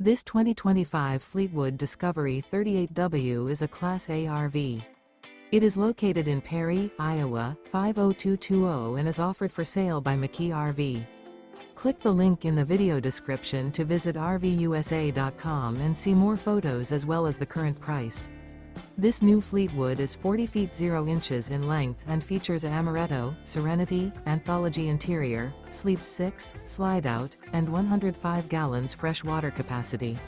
This 2025 Fleetwood Discovery 38W is a Class A RV. It is located in Perry, Iowa, 50220 and is offered for sale by McKee RV. Click the link in the video description to visit RVUSA.com and see more photos as well as the current price. This new Fleetwood is 40 feet 0 inches in length and features Amaretto, Serenity, Anthology interior, sleeps 6, Slideout, and 105 gallons fresh water capacity.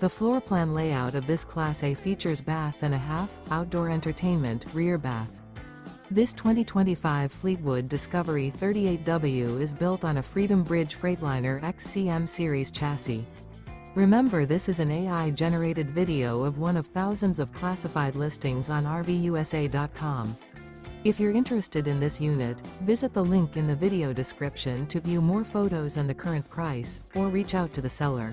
The floor plan layout of this Class A features bath and a half, outdoor entertainment, rear bath. This 2025 Fleetwood Discovery 38W is built on a Freedom Bridge Freightliner XCM series chassis. Remember, this is an AI-generated video of one of thousands of classified listings on RVUSA.com. If you're interested in this unit, visit the link in the video description to view more photos and the current price, or reach out to the seller.